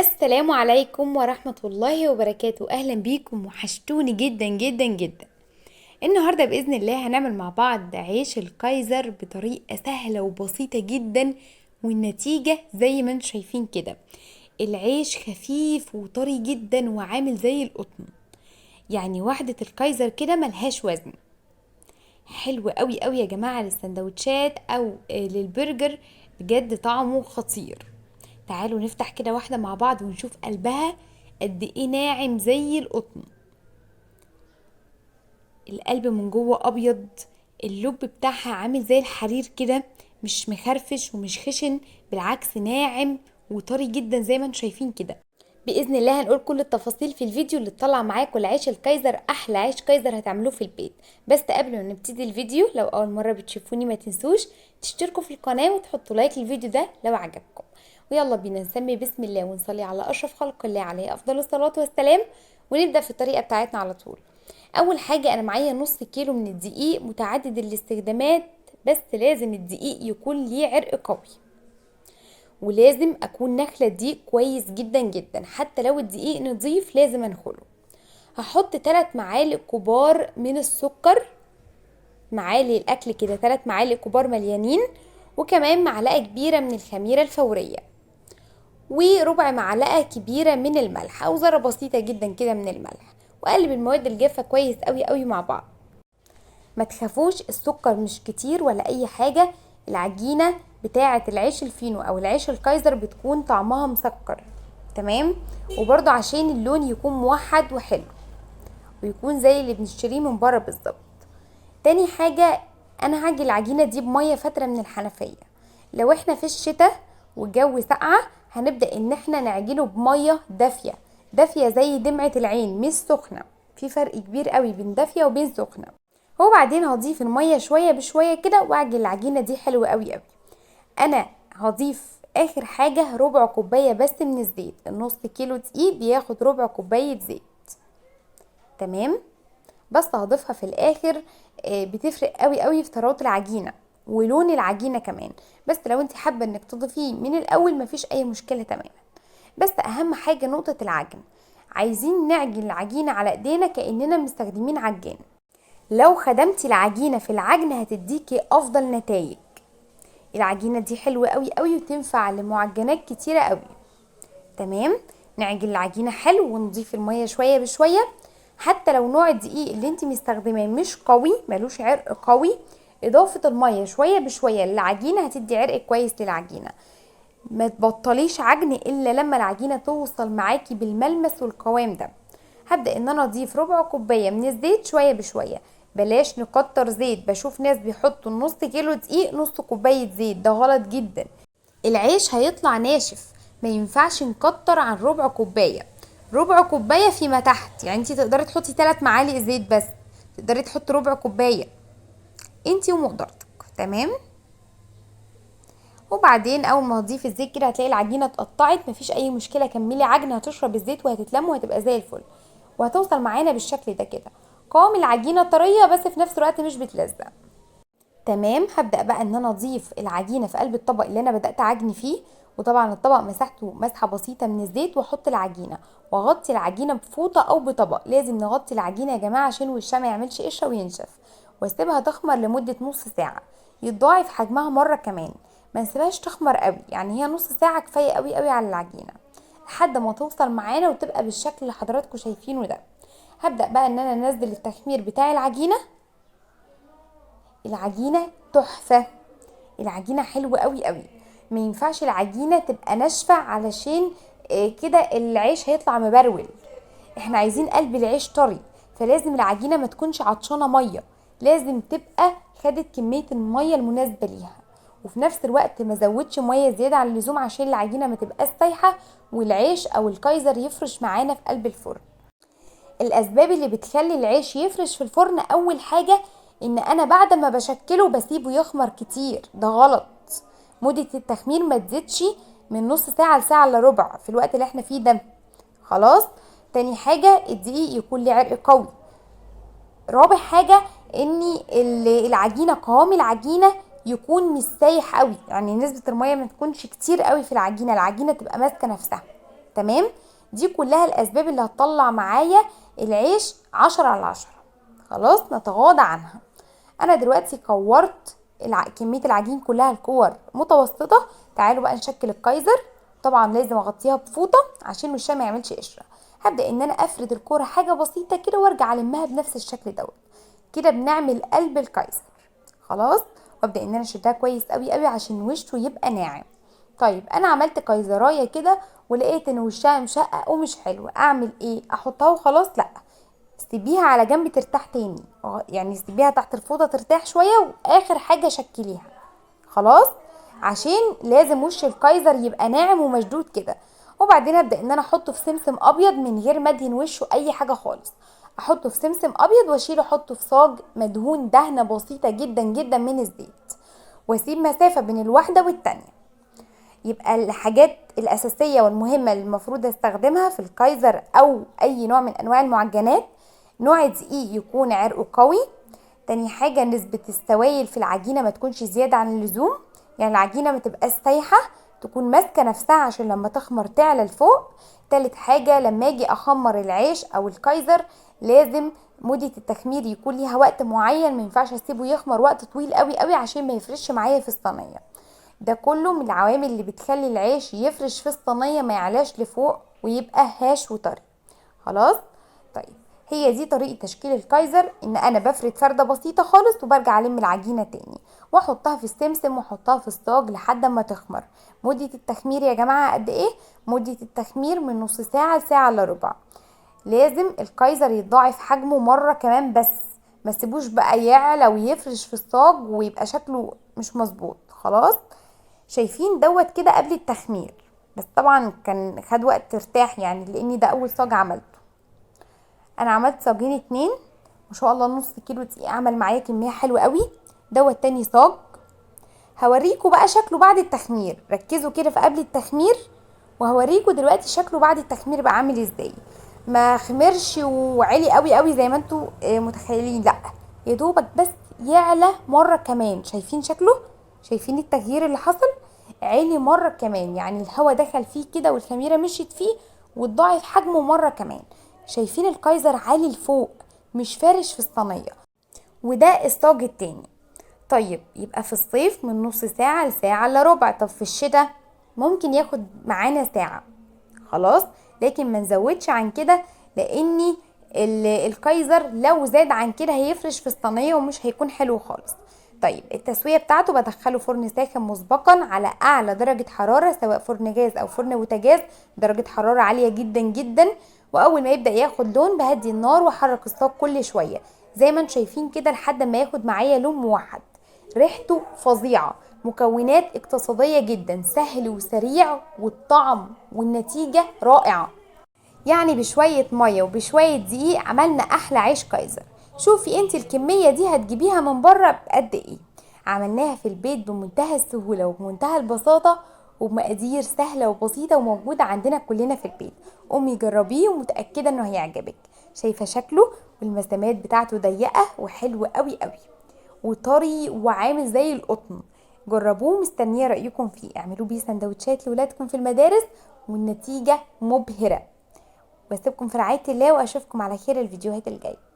السلام عليكم ورحمة الله وبركاته. أهلا بيكم، وحشتوني جدا جدا جدا. النهاردة بإذن الله هنعمل مع بعض عيش الكايزر بطريقة سهلة وبسيطة جدا، والنتيجة زي ما انتم شايفين كده. العيش خفيف وطري جدا وعامل زي القطن، يعني واحدة الكايزر كده ملهاش وزن. حلو قوي قوي يا جماعة للسندوتشات أو للبرجر، بجد طعمه خطير. تعالوا نفتح كده واحدة مع بعض ونشوف قلبها قد ايه ناعم زي القطن. القلب من جوه ابيض، اللب بتاعها عامل زي الحرير كده، مش مخرفش ومش خشن، بالعكس ناعم وطري جدا زي ما انتم شايفين كده. باذن الله هنقول كل التفاصيل في الفيديو اللي طلع معاكم العيش الكايزر، احلى عيش كايزر هتعملوه في البيت. بس قبل ما نبتدي الفيديو، لو اول مره بتشوفوني ما تنسوش تشتركوا في القناه وتحطوا لايك للفيديو ده لو عجبكم. ويلا بينا نسمي بسم الله ونصلي على اشرف خلق الله عليه افضل الصلاه والسلام، ونبدا في الطريقه بتاعتنا على طول. اول حاجه انا معايا نص كيلو من الدقيق متعدد الاستخدامات، بس لازم الدقيق يكون ليه عرق قوي، ولازم اكون نخله دقيق كويس جدا جدا، حتى لو الدقيق نضيف لازم انخله. هحط 3 معالق كبار من السكر، معالق الاكل كده 3 معالق كبار مليانين، وكمان معلقه كبيره من الخميره الفوريه، وربع معلقه كبيره من الملح او ذره بسيطه جدا كده من الملح، واقلب المواد الجافه كويس قوي قوي مع بعض. ما تخافوش، السكر مش كتير ولا اي حاجه، العجينه بتاعه العيش الفينو او العيش الكايزر بتكون طعمها مسكر، تمام. وبرضو عشان اللون يكون موحد وحلو، ويكون زي اللي بنشتريه من بره بالظبط. تاني حاجه، انا هاجي العجينه دي بميه فتره من الحنفيه. لو احنا في الشتاء والجو ساقعه، هنبدا ان احنا نعجنه بميه دافيه، دافيه زي دمعه العين مش سخنه. في فرق كبير قوي بين دافيه وبين سخنه. وبعدين هضيف الميه شويه بشويه كده واعجن العجينه دي حلوه قوي قوي. انا هضيف اخر حاجه ربع كوبايه بس من الزيت، النص كيلو دقيق بياخد ربع كوبايه زيت، تمام. بس هضيفها في الاخر، بتفرق قوي قوي في طراوه العجينه ولون العجينه كمان. بس لو انت حابه انك تضيفيه من الاول مفيش اي مشكله تماما. بس اهم حاجه نقطه العجن، عايزين نعجن العجينه على ايدينا كاننا مستخدمين عجان. لو خدمتي العجينه في العجن هتديكي افضل نتائج. العجينه دي حلوه قوي قوي وتنفع لمعجنات كتيره قوي، تمام. نعجن العجينه حلو ونضيف الميه شويه بشويه. حتى لو نوع الدقيق اللي انت مستخدماه مش قوي، ملوش عرق قوي، اضافه الميه شويه بشويه للعجينه هتدي عرق كويس للعجينه. ما تبطليش عجن الا لما العجينه توصل معاكي بالملمس والقوام ده. هبدا ان انا اضيف ربع كوبايه من الزيت شويه بشويه، بلاش نكتر زيت. بشوف ناس بيحطوا نص كيلو دقيق نص كوبايه زيت، ده غلط جدا. العيش هيطلع ناشف، ما ينفعش نكتر عن ربع كوبايه. ربع كوبايه فيما تحت، يعني انت تقدري تحطي 3 معالق زيت بس، تقدري تحطي ربع كوبايه انت ومقدرتك، تمام. وبعدين اول ما هتضيفي الزيت كده هتلاقي العجينه اتقطعت، مفيش اي مشكله، كملي عجن، هتشرب الزيت وهتتلم وهتبقى زي الفل، وهتوصل معانا بالشكل ده كده. قوام العجينه طريه بس في نفس الوقت مش بتلزق، تمام. هبدا بقى ان انا اضيف العجينه في قلب الطبق اللي انا بدات اعجن فيه، وطبعا الطبق مسحته مسحه بسيطه من الزيت، واحط العجينه واغطي العجينه بفوطه او بطبق. لازم نغطي العجينه يا جماعه عشان وشها ما يعملش قشره وينشف، واسيبها تخمر لمده نص ساعه، يتضاعف حجمها مره كمان. ما نسيبهاش تخمر قوي، يعني هي نص ساعه كفايه قوي قوي على العجينه، لحد ما توصل معانا وتبقى بالشكل اللي حضراتكم شايفينه ده. هبدا بقى ان انا انزل التخمير بتاع العجينه. العجينه تحفه، العجينه حلوه قوي قوي. ما ينفعش العجينه تبقى ناشفه، علشان كده العيش هيطلع مبرول. احنا عايزين قلب العيش طري، فلازم العجينه ما تكونش عطشانه ميه، لازم تبقى خدت كميه الميه المناسبه ليها. وفي نفس الوقت ما زودش ميه زياده عن اللزوم عشان العجينه ما تبقاش سايحه، والعيش او الكايزر يفرش معانا في قلب الفرن. الاسباب اللي بتخلي العيش يفرش في الفرن، اول حاجة ان انا بعد ما بشكله بسيبه يخمر كتير، ده غلط. مدة التخمير ما تزيدش من نص ساعة لساعة الا ربع في الوقت اللي احنا فيه ده، خلاص. تاني حاجة الدقيق يكون له عرق قوي. رابع حاجة ان العجينة، قوام العجينة يكون مش سايح قوي، يعني نسبة المية ما تكونش كتير قوي في العجينة، العجينة تبقى ماسكة نفسها. تمام. دي كلها الاسباب اللي هتطلع معايا العيش 10/10. خلاص نتغاضى عنها. انا دلوقتي كورت كمية العجين كلها لكور متوسطة. تعالوا بقى نشكل الكايزر. طبعا لازم اغطيها بفوطة عشان وشها ما يعملش قشرة. هبدأ ان انا افرد الكورة حاجة بسيطة كده وارجع المها بنفس الشكل دوت. كده بنعمل قلب الكايزر. خلاص. وابدأ ان انا اشدها كويس قوي قوي عشان وشه يبقى ناعم. طيب انا عملت كايزرايه كده ولقيت ان وشها مشقق ومش حلو، اعمل ايه؟ احطها وخلاص؟ لا، سيبيها على جنب ترتاح تاني. يعني سيبيها تحت الفوطه ترتاح شويه واخر حاجه شكليها. خلاص. عشان لازم وش الكايزر يبقى ناعم ومشدود كده. وبعدين ابدا ان انا احطه في سمسم ابيض من غير ما ادهن وشه اي حاجه خالص. احطه في سمسم ابيض واشيله احطه في صاج مدهون دهنه بسيطه جدا جدا من الزيت، واسيب مسافه بين الواحده والتانيه. يبقى الحاجات الاساسيه والمهمه اللي المفروض استخدمها في الكايزر او اي نوع من انواع المعجنات: نوع دقيق يكون عرقه قوي. تاني حاجه نسبه السوائل في العجينه ما تكونش زياده عن اللزوم، يعني العجينه ما تبقاش سايحه، تكون ماسكه نفسها عشان لما تخمر تعلى لفوق. تالت حاجه لما اجي اخمر العيش او الكايزر لازم مدة التخمير يكون ليها وقت معين، ما ينفعش اسيبه يخمر وقت طويل قوي قوي عشان ما يفرش معايا في الصينيه. ده كله من العوامل اللي بتخلي العيش يفرش في الصينيه ما يعلاش لفوق ويبقى هاش وطري. خلاص. طيب هي دي طريقه تشكيل الكايزر، ان انا بفرد فرده بسيطه خالص وبرجع الم العجينه تاني واحطها في السمسم واحطها في الصاج لحد ما تخمر. مده التخمير يا جماعه قد ايه؟ مده التخمير من نص ساعه لساعه الا ربع. لازم الكايزر يتضاعف حجمه مره كمان، بس ما تسيبوش بقى يعلى ويفرش في الصاج ويبقى شكله مش مظبوط. خلاص. شايفين دوت كده قبل التخمير، بس طبعا كان خد وقت ترتاح يعني لاني ده اول صاج عملته. انا عملت صاجين اتنين ما شاء الله، نص كيلو دقيق عمل معايا كميه حلوه قوي. دوت تاني صاج. هوريكم بقى شكله بعد التخمير، ركزوا كده في قبل التخمير وهوريكم دلوقتي شكله بعد التخمير بقى عامل ازاي. ما خمرش وعلي قوي قوي زي ما انتوا متخيلين، لا، يا دوبك بس يعلى مره كمان. شايفين شكله؟ شايفين التغيير اللي حصل؟ عالي مره كمان، يعني الهواء دخل فيه كده والخميره مشيت فيه واتضاعف حجمه مره كمان. شايفين الكايزر عالي لفوق مش فارش في الصينيه. وده الصاج التاني. طيب يبقى في الصيف من نص ساعة لساعة الا ربع. طب في الشتاء ممكن ياخد معانا ساعة. خلاص. لكن ما نزودش عن كده، لاني الكايزر لو زاد عن كده هيفرش في الصينية ومش هيكون حلو خالص. طيب التسوية بتاعته بدخله فرن ساخن مسبقا على اعلى درجة حرارة، سواء فرن جاز او فرن بوتاجاز، درجة حرارة عالية جدا جدا. واول ما يبدأ ياخد لون بهدي النار واحرك الصاج كل شوية زي ما انتم شايفين كده لحد ما ياخد معايا لون موحد. ريحته فظيعة، مكونات اقتصادية جدا، سهل وسريع، والطعم والنتيجة رائعة. يعني بشوية مية وبشوية دقيق عملنا احلى عيش كايزر. شوفي انت الكمية دي هتجيبيها من بره بقد ايه. عملناها في البيت بمنتهى السهولة وبمنتهى البساطة وبمقادير سهلة وبسيطة وموجودة عندنا كلنا في البيت. قومي جربيه ومتأكدة انه هيعجبك. شايفة شكله والمسامات بتاعته ضيقة وحلوة قوي قوي وطري وعامل زي القطن. جربوه، مستنيه رايكم فيه. اعملوا بيه سندوتشات لولادكم في المدارس والنتيجه مبهره. واسيبكم في رعايه الله واشوفكم على خير الفيديوهات الجايه.